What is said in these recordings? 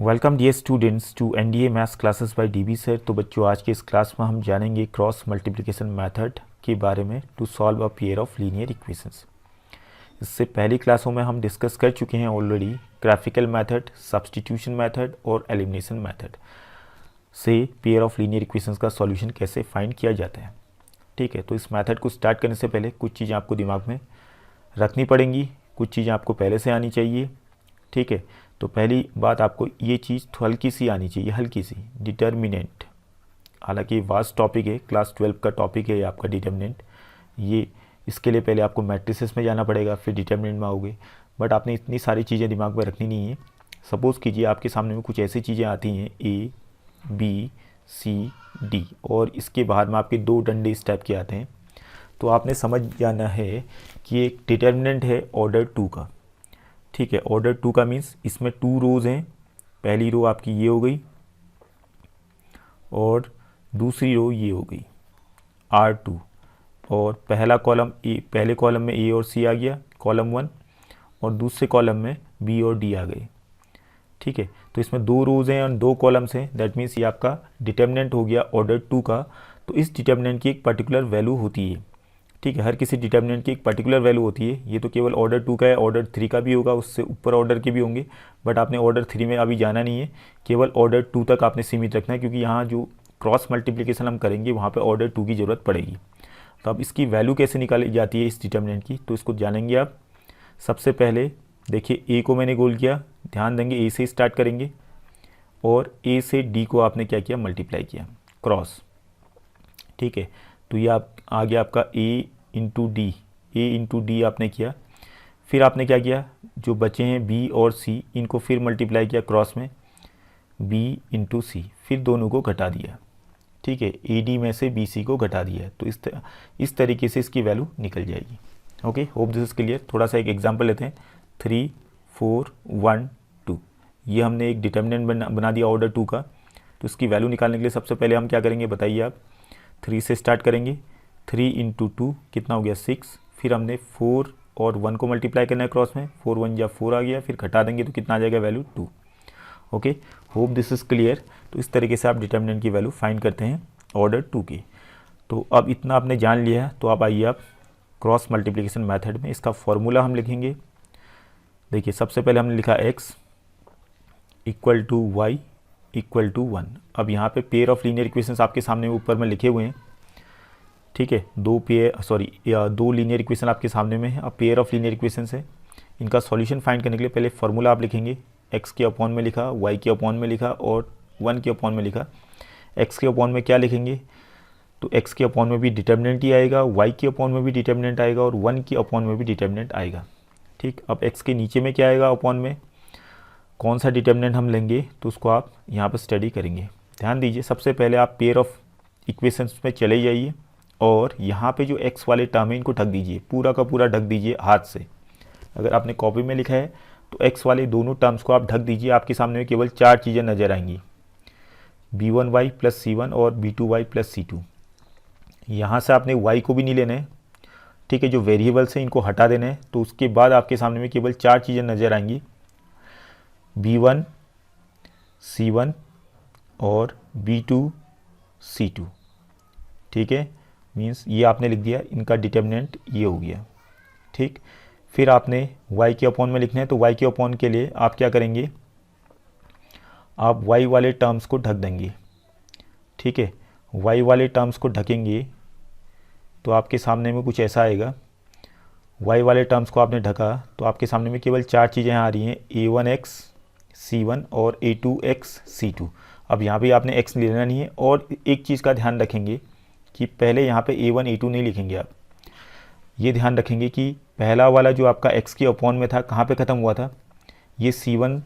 Welcome dear students to NDA maths classes by DB sir. तो बच्चों, आज के इस क्लास में हम जानेंगे क्रॉस मल्टीप्लिकेशन मेथड के बारे में to solve a pair of linear equations. इससे पहली क्लासों में हम डिस्कस कर चुके हैं already graphical method, substitution method और एलिमिनेशन मेथड से पेयर ऑफ लीनियर इक्वेशंस का सॉल्यूशन कैसे फाइंड किया जाता है। ठीक है, तो इस मेथड को स्टार्ट करने से पहले कुछ चीज़ें आपको दिमाग में रखनी पड़ेंगी, कुछ चीज़ें आपको पहले से आनी चाहिए। ठीक है, तो पहली बात आपको ये चीज़ हल्की सी आनी चाहिए, हल्की सी डिटर्मिनेंट। हालांकि वास्ट टॉपिक है, क्लास 12 का टॉपिक है ये आपका डिटर्मिनेंट। ये इसके लिए पहले आपको मैट्रिसेस में जाना पड़ेगा, फिर डिटर्मिनेंट में आओगे। बट आपने इतनी सारी चीज़ें दिमाग में रखनी नहीं है। सपोज़ कीजिए आपके सामने में कुछ ऐसी चीज़ें आती हैं ए बी सी डी, और इसके बाहर में आपके दो डंडे इस टाइप के आते हैं। तो आपने समझ जाना है कि एक डिटर्मिनेंट है ऑर्डर 2 का। ठीक है, ऑर्डर 2 का मीन्स इसमें 2 रोज़ हैं। पहली रो आपकी ये हो गई और दूसरी रो ये हो गई R2, और पहला कॉलम ए, पहले कॉलम में ए और सी आ गया कॉलम 1, और दूसरे कॉलम में बी और डी आ गए। ठीक है, तो इसमें 2 रोज़ हैं और 2 कॉलम्स हैं। दैट मीन्स ये आपका डिटर्मिनेंट हो गया ऑर्डर 2 का। तो इस डिटर्मिनेंट की एक पर्टिकुलर वैल्यू होती है। ठीक है, हर किसी डिटर्मिनेंट की एक पर्टिकुलर वैल्यू होती है। ये तो केवल ऑर्डर 2 का है, ऑर्डर 3 का भी होगा, उससे ऊपर ऑर्डर के भी होंगे। बट आपने ऑर्डर 3 में अभी जाना नहीं है, केवल ऑर्डर 2 तक आपने सीमित रखना है, क्योंकि यहाँ जो क्रॉस मल्टीप्लिकेशन हम करेंगे वहाँ पे ऑर्डर 2 की ज़रूरत पड़ेगी। तो अब इसकी वैल्यू कैसे निकाली जाती है इस डिटर्मिनेंट की, तो इसको जानेंगे आप। सबसे पहले देखिए, ए को मैंने गोल किया, ध्यान देंगे ए से स्टार्ट करेंगे, और ए से डी को आपने क्या किया, मल्टीप्लाई किया क्रॉस। ठीक है, तो ये आप आ गया आपका ए इंटू डी आपने किया। फिर आपने क्या किया, जो बचे हैं बी और सी, इनको फिर मल्टीप्लाई किया क्रॉस में बी इंटू सी, फिर दोनों को घटा दिया। ठीक है, ए डी में से बी सी को घटा दिया। तो इस तरीके से इसकी वैल्यू निकल जाएगी। Okay, hope this is clear. थोड़ा सा एक एग्जांपल लेते हैं। 3 4 1 2, ये हमने एक डिटर्मिनेंट बना दिया ऑर्डर 2 का। तो इसकी वैल्यू निकालने के लिए सबसे पहले हम क्या करेंगे बताइए आप। 3 से स्टार्ट करेंगे, 3 इंटू 2 कितना हो गया 6। फिर हमने 4 और 1 को मल्टीप्लाई करना है क्रॉस में, 4 1 या 4 आ गया, फिर घटा देंगे तो कितना आ जाएगा value 2। Okay, hope this is clear. तो इस तरीके से आप डिटर्मिनेंट की वैल्यू फाइंड करते हैं ऑर्डर 2 की। तो अब इतना आपने जान लिया है, तो अब आइए आप क्रॉस मल्टीप्लिकेशन मेथड में इसका फॉर्मूला हम लिखेंगे। देखिए, सबसे पहले हमने लिखा x equal to y equal to 1। अब यहाँ पे पेयर ऑफ लीनियर इक्वेशंस आपके सामने ऊपर में लिखे हुए हैं। ठीक है, दो लीनियर इक्वेशन आपके सामने में है। अब पेयर ऑफ लीनियर इक्वेशंस है, इनका सॉल्यूशन फाइंड करने के लिए पहले फार्मूला आप लिखेंगे। x के अपॉन में लिखा, y के अपॉन में लिखा और 1 के अपॉन में लिखा। x के अपॉन में क्या लिखेंगे, तो x के अपॉन में भी डिटर्मिनेंट ही आएगा, y के अपॉन में भी डिटर्मिनेंट आएगा और 1 के अपॉन में भी डिटर्मिनेंट आएगा। ठीक, अब x के नीचे में क्या आएगा अपॉन में, कौन सा डिटर्मिनेंट हम लेंगे, तो उसको आप यहाँ पर स्टडी करेंगे। ध्यान दीजिए, सबसे पहले आप पेयर ऑफ इक्वेशंस में चले जाइए और यहाँ पे जो x वाले टर्म है इनको ढक दीजिए, पूरा का पूरा ढक दीजिए हाथ से। अगर आपने कॉपी में लिखा है तो x वाले दोनों टर्म्स को आप ढक दीजिए। आपके सामने में केवल 4 चीज़ें नज़र आएंगी, b1y प्लस c1 और b2y प्लस c2। यहाँ से आपने y को भी नहीं लेना है। ठीक है, जो वेरिएबल्स हैं इनको हटा देना है। तो उसके बाद आपके सामने में केवल 4 चीज़ें नज़र आएंगी, b1 c1 और b2 c2। ठीक है, मीन्स ये आपने लिख दिया, इनका डिटर्मिनेंट ये हो गया। ठीक, फिर आपने y के अपॉन में लिखना है। तो y के अपॉन के लिए आप क्या करेंगे, आप y वाले टर्म्स को ढक देंगे। ठीक है, y वाले टर्म्स को ढकेंगे तो आपके सामने में कुछ ऐसा आएगा। y वाले टर्म्स को आपने ढका तो आपके सामने में केवल 4 चीज़ें आ रही हैं, a1x c1 और a2x c2। अब यहाँ पे आपने x लेना नहीं है। और एक चीज़ का ध्यान रखेंगे कि पहले यहाँ पे a1 a2 नहीं लिखेंगे आप। ये ध्यान रखेंगे कि पहला वाला जो आपका x के अपॉन में था कहाँ पे ख़त्म हुआ था, ये c1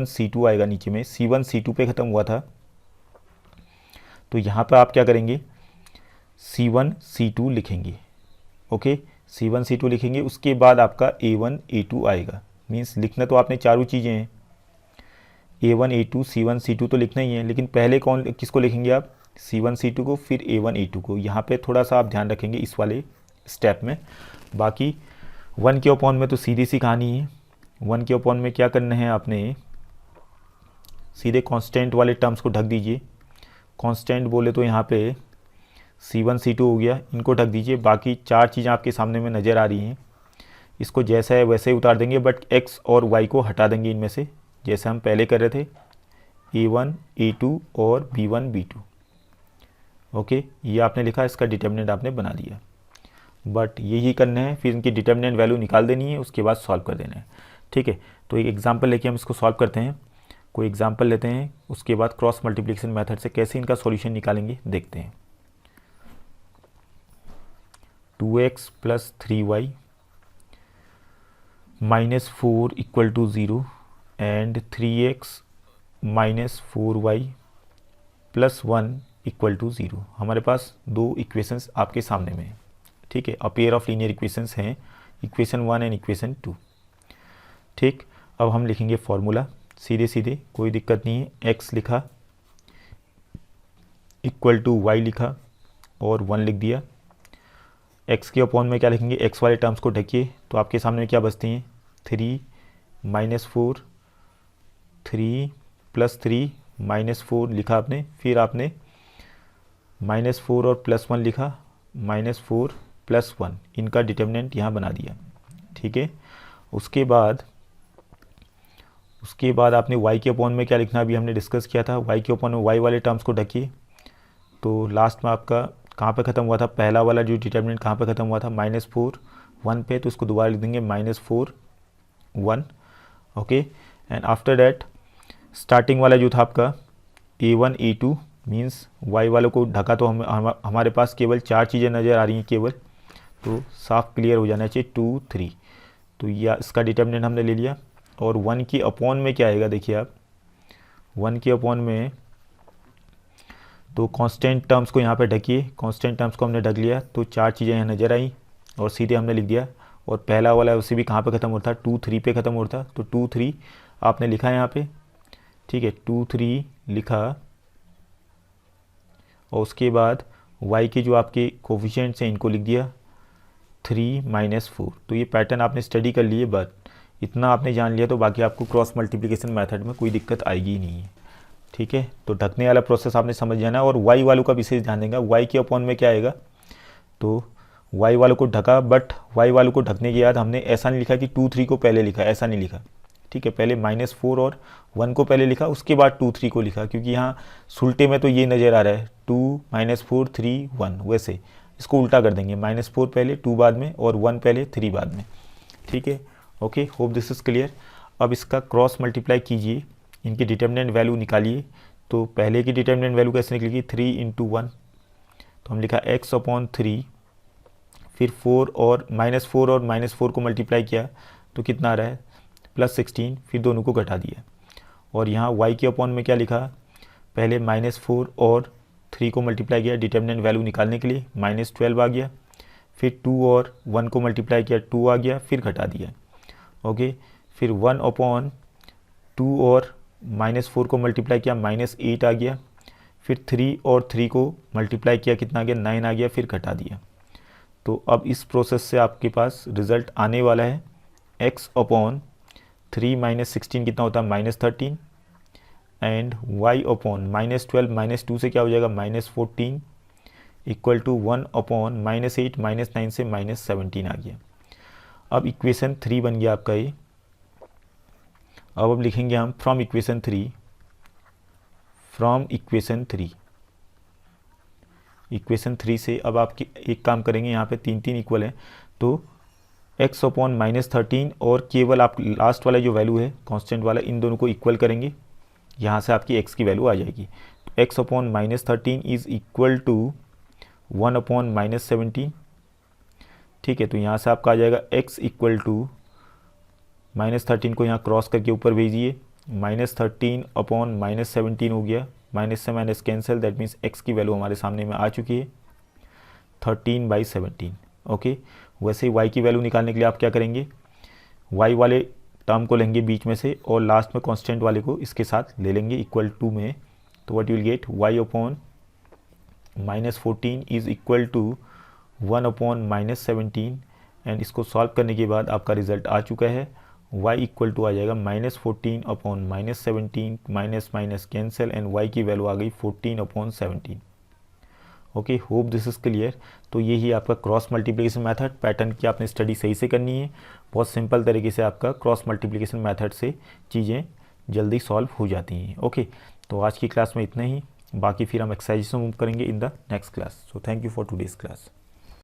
c2 आएगा नीचे में, c1 c2 पे ख़त्म हुआ था। तो यहाँ पे आप क्या करेंगे, c1 c2 लिखेंगे। ओके, c1 c2 लिखेंगे, उसके बाद आपका a1 a2 आएगा। मीन्स लिखना तो आपने चारों चीज़ें हैं, a1 a2 c1 c2 तो लिखना ही है, लेकिन पहले किसको लिखेंगे आप, c1 c2 को, फिर a1 a2 को। यहाँ पे थोड़ा सा आप ध्यान रखेंगे इस वाले स्टेप में। बाकी 1 के अपॉन में तो सीधी सी कहानी है। 1 के अपॉन में क्या करना है आपने, सीधे कांस्टेंट वाले टर्म्स को ढक दीजिए। कांस्टेंट बोले तो यहाँ पे C1 C2 हो गया, इनको ढक दीजिए। बाकी चार चीज़ें आपके सामने में नज़र आ रही हैं, इसको जैसा है वैसे ही उतार देंगे, बट x और y को हटा देंगे इनमें से, जैसे हम पहले कर रहे थे A1 A2 और B1 B2। ओके, ये आपने लिखा, इसका डिटर्मिनेंट आपने बना दिया। बट यही करना है, फिर इनकी डिटर्मिनेंट वैल्यू निकाल देनी है, उसके बाद सॉल्व कर देना है। ठीक है, तो एक एग्जांपल लेके हम इसको सॉल्व करते हैं। कोई एग्जांपल लेते हैं, उसके बाद क्रॉस मल्टीप्लिकेशन मेथड से कैसे इनका सॉल्यूशन निकालेंगे देखते हैं। 2x + 3y - 4 = 0 and 3x - 4y + 1 = 0। हमारे पास दो इक्वेशंस आपके सामने में है। ठीक है, अ पेयर ऑफ लीनियर इक्वेशंस हैं, इक्वेशन 1 एंड इक्वेशन 2। ठीक, अब हम लिखेंगे फॉर्मूला सीधे सीधे, कोई दिक्कत नहीं है। x लिखा = y लिखा और 1 लिख दिया। x के अपॉन में क्या लिखेंगे, x वाले टर्म्स को ढकिए, तो आपके सामने क्या बचते हैं, 3 - 4, 3 + 3 -4 लिखा आपने, फिर आपने -4 और +1 लिखा, -4 + 1, इनका डिटर्मिनेंट यहाँ बना दिया। ठीक है, उसके बाद आपने y के अपॉन में क्या लिखना, अभी हमने डिस्कस किया था, y के अपॉन में y वाले टर्म्स को ढकिए। तो लास्ट में आपका कहाँ पे ख़त्म हुआ था, पहला वाला जो डिटर्मिनेंट कहाँ पे ख़त्म हुआ था, -4 1 पे, तो उसको दोबारा लिख देंगे -4 1। Okay, and after that starting वाला जो था आपका A1 A2 मीन्स y वालों को ढका, तो हमारे पास केवल चार चीज़ें नज़र आ रही हैं केवल, तो साफ क्लियर हो जाना चाहिए 2 3। तो यह इसका डिटर्मिनेंट हमने ले लिया। और 1 की अपॉन में क्या आएगा, देखिए आप 1 के अपॉन में, तो कांस्टेंट टर्म्स को यहाँ पे ढकिए, कांस्टेंट टर्म्स को हमने ढक लिया, तो चार चीज़ें यहाँ नज़र आई और सीधे हमने लिख दिया। और पहला वाला उसे भी कहाँ पे ख़त्म होता, 2 3 पे ख़त्म होता, तो 2 3 आपने लिखा है यहाँ पे। ठीक है, 2 3 लिखा, और उसके बाद y के जो आपके कोफिशिएंट्स हैं इनको लिख दिया 3 - 4। तो ये पैटर्न आपने स्टडी कर लिए, बट इतना आपने जान लिया तो बाकी आपको क्रॉस मल्टीप्लिकेशन मेथड में कोई दिक्कत आएगी ही नहीं है। ठीक है, तो ढकने वाला प्रोसेस आपने समझ जाना, और y वालों का विशेष ध्यान देगा। y के अपॉन में क्या आएगा, तो y वालों को ढका, बट y वालों को ढकने के बाद हमने ऐसा नहीं लिखा कि 2 3 को पहले लिखा, ऐसा नहीं लिखा। ठीक है, पहले -4 और 1 को पहले लिखा, उसके बाद 2 3 को लिखा, क्योंकि यहाँ सुलटे में तो ये नज़र आ रहा है 2 -4 3 1, वैसे इसको उल्टा कर देंगे, -4 पहले 2 बाद में और 1 पहले 3 बाद में। ठीक है, okay, hope this is clear. अब इसका क्रॉस मल्टीप्लाई कीजिए, इनकी डिटर्मिनेंट वैल्यू निकालिए। तो पहले की डिटर्मिनेंट वैल्यू कैसे निकलेगी, 3 × 1, तो हम लिखा x/3, फिर 4 और -4 को मल्टीप्लाई किया तो कितना आ रहा है, +16, फिर दोनों को घटा दिया। और यहाँ y के अपॉन में क्या लिखा, पहले -4 और 3 को मल्टीप्लाई किया डिटर्मिनेंट वैल्यू निकालने के लिए, -12 आ गया, फिर 2 और 1 को मल्टीप्लाई किया 2 आ गया, फिर घटा दिया। ओके, फिर 1/2 और -4 को मल्टीप्लाई किया, -8 आ गया, फिर 3 और 3 को मल्टीप्लाई किया, कितना आ गया, 9 आ गया, फिर घटा दिया। तो अब इस प्रोसेस से आपके पास रिज़ल्ट आने वाला है x/3 - 16 कितना होता है, -13, एंड y/-12 -2 से क्या हो जाएगा, -14 = 1/-8 -9 से -17 आ गया। अब इक्वेशन 3 बन गया आपका ये। अब लिखेंगे हम फ्रॉम इक्वेशन 3, इक्वेशन 3 से अब आप एक काम करेंगे, यहाँ पे 3 3 इक्वल है, तो x/-13 और केवल आप लास्ट वाला जो वैल्यू है कांस्टेंट वाला, इन दोनों को इक्वल करेंगे, यहाँ से आपकी x की वैल्यू आ जाएगी। तो x/-13 इज इक्वल टू 1/-17। ठीक है, तो यहाँ से आपका आ जाएगा x इक्वल टू, -13 को यहाँ क्रॉस करके ऊपर भेजिए, -13/-17 हो गया, माइनस से minus cancel, that means x की वैल्यू हमारे सामने में आ चुकी है 13/17। ओके, वैसे ही y की वैल्यू निकालने के लिए आप क्या करेंगे, y वाले टर्म को लेंगे बीच में से और लास्ट में कांस्टेंट वाले को इसके साथ ले लेंगे इक्वल टू में, तो what you will get, y/-14 is equal to 1/-17, and इसको सॉल्व करने के बाद आपका रिजल्ट आ चुका है y इक्वल टू आ जाएगा -14 upon -17, minus minus cancel and y की वैल्यू आ गई 14 upon 17। Okay, hope this is clear. तो यही आपका क्रॉस मल्टीप्लिकेशन मेथड, पैटर्न की आपने स्टडी सही से करनी है। बहुत सिंपल तरीके से आपका क्रॉस मल्टीप्लिकेशन मेथड से चीज़ें जल्दी सॉल्व हो जाती हैं। ओके, तो आज की क्लास में इतना ही, बाकी फिर हम एक्सरसाइज से मूव करेंगे in the next class. So thank you for today's class.